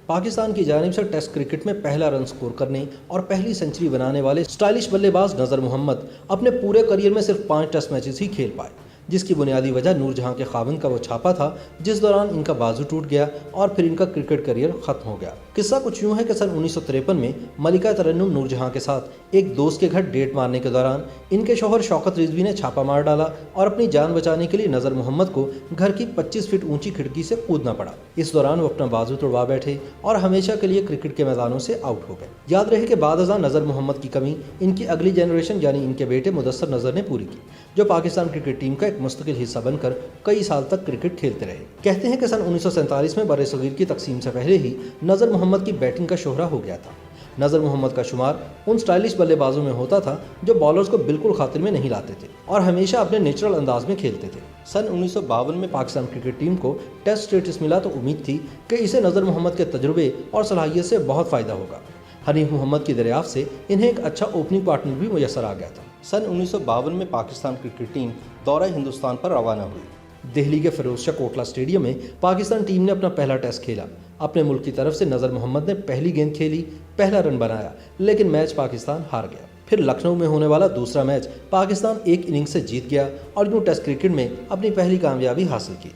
پاکستان کی جانب سے ٹیسٹ کرکٹ میں پہلا رن سکور کرنے اور پہلی سنچری بنانے والے سٹائلش بلے باز نذر محمد اپنے پورے کریئر میں صرف 5 ٹیسٹ میچز ہی کھیل پائے، جس کی بنیادی وجہ نور جہاں کے خاوند کا وہ چھاپا تھا جس دوران ان کا بازو ٹوٹ گیا اور پھر ان کا کرکٹ کریئر ختم ہو گیا۔ قصہ کچھ یوں ہے کہ سن 1953 میں ملکہ ترنم نور جہاں کے ساتھ ایک دوست کے گھر ڈیٹ مارنے کے دوران ان کے شوہر شوکت رضوی نے چھاپا مار ڈالا اور اپنی جان بچانے کے لیے نذر محمد کو گھر کی 25 فٹ اونچی کھڑکی سے کودنا پڑا۔ اس دوران وہ اپنا بازو توڑوا بیٹھے اور ہمیشہ کے لیے کرکٹ کے میدانوں سے آؤٹ ہو گئے۔ یاد رہے کہ بعد ازاں نذر محمد کی کمی ان کی اگلی جنریشن یعنی ان کے بیٹے مدثر نذر نے پوری کی، جو پاکستان کرکٹ ٹیم کا ایک مستقل حصہ بن کر کئی سال تک کرکٹ کھیلتے رہے۔ کہتے ہیں کہ سن 1947 میں بر صغیر کی تقسیم سے پہلے ہی نذر محمد کی بیٹنگ کا شہرہ ہو گیا تھا۔ نذر محمد کا شمار ان سٹائلش بلے بازوں میں ہوتا تھا جو بالرز کو بالکل خاطر میں نہیں لاتے تھے اور ہمیشہ اپنے نیچرل انداز میں کھیلتے تھے۔ سن 1952 میں پاکستان کرکٹ ٹیم کو ٹیسٹ سٹیٹس ملا تو امید تھی کہ اسے نذر محمد کے تجربے اور صلاحیت سے بہت فائدہ ہوگا۔ حنیف محمد کی دریافت سے انہیں ایک اچھا اوپننگ پارٹنر بھی میسر آ گیا تھا۔ سن 1952 میں پاکستان کرکٹ ٹیم دورہ ہندوستان پر روانہ ہوئی۔ دہلی کے فیروز شاہ کوٹلہ اسٹیڈیم میں پاکستان ٹیم نے اپنا پہلا ٹیسٹ کھیلا۔ اپنے ملک کی طرف سے نذر محمد نے پہلی گیند کھیلی، پہلا رن بنایا، لیکن میچ پاکستان ہار گیا۔ پھر لکھنؤ میں ہونے والا دوسرا میچ پاکستان ایک اننگ سے جیت گیا اور یوں ٹیسٹ کرکٹ میں اپنی پہلی کامیابی حاصل کی۔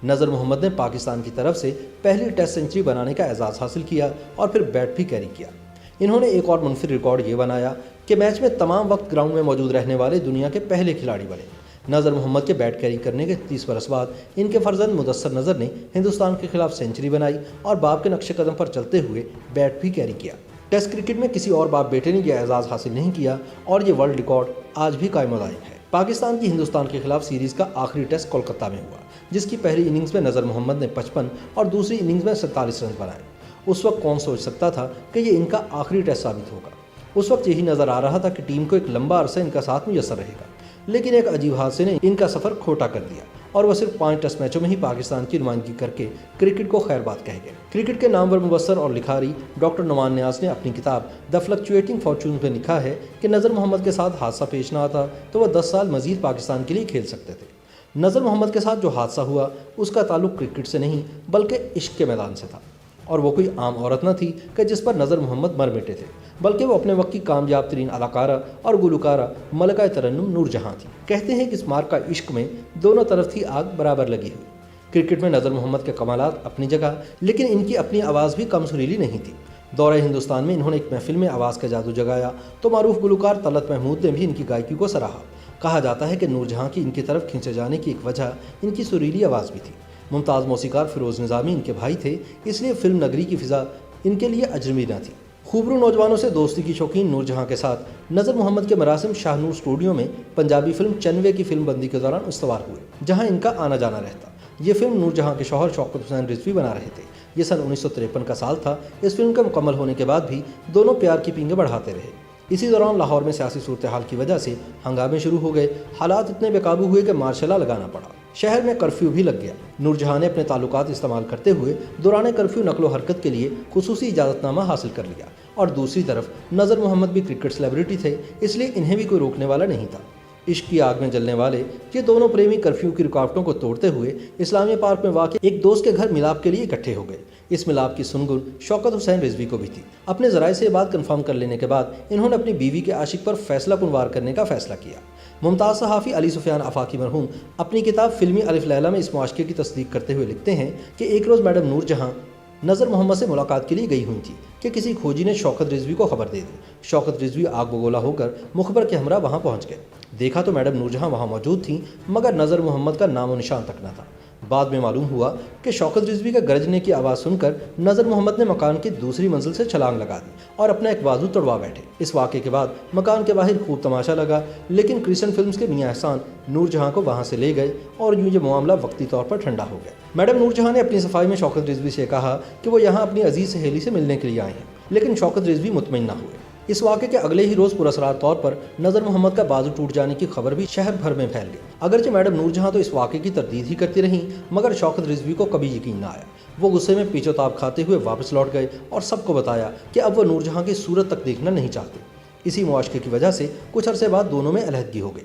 نذر محمد نے پاکستان کی طرف سے پہلی ٹیسٹ سنچری بنانے کا اعزاز حاصل کیا اور پھر بیٹ بھی کیری کیا۔ انہوں نے ایک اور منفرد ریکارڈ یہ بنایا کہ میچ میں تمام وقت گراؤنڈ میں موجود رہنے والے دنیا کے پہلے کھلاڑی بنے۔ نذر محمد کے بیٹ کیری کرنے کے 30 برس بعد ان کے فرزند مدثر نذر نے ہندوستان کے خلاف سنچری بنائی اور باپ کے نقش قدم پر چلتے ہوئے بیٹ بھی کیری کیا۔ ٹیسٹ کرکٹ میں کسی اور باپ بیٹے نے یہ اعزاز حاصل نہیں کیا اور یہ ورلڈ ریکارڈ آج بھی قائم دائم ہے۔ پاکستان کی ہندوستان کے خلاف سیریز کا آخری ٹیسٹ کولکتہ میں ہوا، جس کی پہلی اننگز میں نذر محمد نے 55 اور دوسری اننگز میں 47 رن بنائے۔ اس وقت کون سوچ سکتا تھا کہ یہ ان کا آخری ٹیسٹ ثابت ہوگا۔ اس وقت یہی نظر آ رہا تھا کہ ٹیم کو ایک لمبا عرصہ ان کا ساتھ میسر رہے گا، لیکن ایک عجیب حادثے نے ان کا سفر کھوٹا کر دیا اور وہ صرف 5 ٹیسٹ میچوں میں ہی پاکستان کی نمائندگی کر کے کرکٹ کو خیر بات کہہ گئے۔ کرکٹ کے نامور مبصر اور لکھاری ڈاکٹر نعمان نیاز نے اپنی کتاب دی فلکچویٹنگ فارچونز میں لکھا ہے کہ نذر محمد کے ساتھ حادثہ پیش نہ آتا تو وہ 10 سال مزید پاکستان کے لیے کھیل سکتے تھے۔ نذر محمد کے ساتھ جو حادثہ ہوا اس کا تعلق کرکٹ سے نہیں بلکہ عشق کے میدان سے تھا، اور وہ کوئی عام عورت نہ تھی کہ جس پر نذر محمد مر مٹے تھے، بلکہ وہ اپنے وقت کی کامیاب ترین اداکارہ اور گلوکارہ ملکہ ترنم نور جہاں تھی۔ کہتے ہیں کہ اس مار کا عشق میں دونوں طرف تھی آگ برابر لگی ہوئی۔ کرکٹ میں نذر محمد کے کمالات اپنی جگہ، لیکن ان کی اپنی آواز بھی کم سریلی نہیں تھی۔ دورہ ہندوستان میں انہوں نے ایک محفل میں آواز کا جادو جگایا تو معروف گلوکار طلعت محمود نے بھی ان کی گائیکی کو سراہا۔ کہا جاتا ہے کہ نور جہاں کی ان کی طرف کھینچے جانے کی ایک وجہ ان کی سریلی آواز بھی تھی۔ ممتاز موسیقار فیروز نظامی ان کے بھائی تھے، اس لیے فلم نگری کی فضا ان کے لیے اجنبی نہ تھی۔ خوبرو نوجوانوں سے دوستی کی شوقین نور جہاں کے ساتھ نذر محمد کے مراسم شاہ نور اسٹوڈیو میں پنجابی فلم چنوے کی فلم بندی کے دوران استوار ہوئے، جہاں ان کا آنا جانا رہتا۔ یہ فلم نور جہاں کے شوہر شوکت حسین رضوی بنا رہے تھے۔ یہ سن 1953 کا سال تھا۔ اس فلم کے مکمل ہونے کے بعد بھی دونوں پیار کی پینگیں بڑھاتے رہے۔ اسی دوران لاہور میں سیاسی صورتحال کی وجہ سے ہنگامے شروع ہو گئے۔ حالات اتنے بے قابو ہوئے کہ مارشل لا لگانا پڑا۔ شہر میں کرفیو بھی لگ گیا۔ نور جہاں نے اپنے تعلقات استعمال کرتے ہوئے دوران کرفیو نقل و حرکت کے لیے خصوصی اجازت نامہ حاصل کر لیا، اور دوسری طرف نذر محمد بھی کرکٹ سیلیبریٹی تھے، اس لیے انہیں بھی کوئی روکنے والا نہیں تھا۔ عشق کی آگ میں جلنے والے یہ دونوں پریمی کرفیو کی رکاوٹوں کو توڑتے ہوئے اسلامیہ پارک میں واقع ایک دوست کے گھر ملاپ کے لیے اکٹھے ہو گئے۔ اس ملاپ کی سنگن شوکت حسین رضوی کو بھی تھی۔ اپنے ذرائع سے یہ بات کنفرم کر لینے کے بعد انہوں نے اپنی بیوی کے عاشق پر فیصلہ کن وار کرنے کا فیصلہ کیا۔ ممتاز صحافی علی سفیان آفاقی مرحوم اپنی کتاب فلمی الف لیلا میں اس معاشقے کی تصدیق کرتے ہوئے لکھتے ہیں کہ ایک روز میڈم نور جہاں نذر محمد سے ملاقات کے لیے گئی ہوئی تھی کہ کسی کھوجی نے شوکت رضوی کو خبر دے دی۔ شوکت رضوی آگ بگولا ہو کر مخبر کے ہمراہ وہاں پہنچ گئے۔ دیکھا تو میڈم نور جہاں وہاں موجود تھیں، مگر نذر محمد کا نام و نشان تک نہ تھا۔ بعد میں معلوم ہوا کہ شوکت رضوی کے گرجنے کی آواز سن کر نذر محمد نے مکان کی دوسری منزل سے چھلانگ لگا دی اور اپنا ایک بازو توڑوا بیٹھے۔ اس واقعے کے بعد مکان کے باہر خوب تماشا لگا، لیکن کرسچن فلمز کے میاں احسان نور جہاں کو وہاں سے لے گئے اور یوں یہ معاملہ وقتی طور پر ٹھنڈا ہو گیا۔ میڈم نور جہاں نے اپنی صفائی میں شوکت رضوی سے کہا کہ وہ یہاں اپنی عزیز سہیلی سے ملنے کے لیے آئے ہیں، لیکن شوکت رضوی مطمئن نہ ہوئے۔ اس واقعے کے اگلے ہی روز پراسرار طور پر نذر محمد کا بازو ٹوٹ جانے کی خبر بھی شہر بھر میں پھیل گئی۔ اگرچہ میڈم نور جہاں تو اس واقعے کی تردید ہی کرتی رہیں، مگر شوکت رضوی کو کبھی یقین نہ آیا۔ وہ غصے میں پیچ و تاب کھاتے ہوئے واپس لوٹ گئے اور سب کو بتایا کہ اب وہ نور جہاں کی صورت تک دیکھنا نہیں چاہتے۔ اسی معاشقے کی وجہ سے کچھ عرصے بعد دونوں میں علیحدگی ہو گئی۔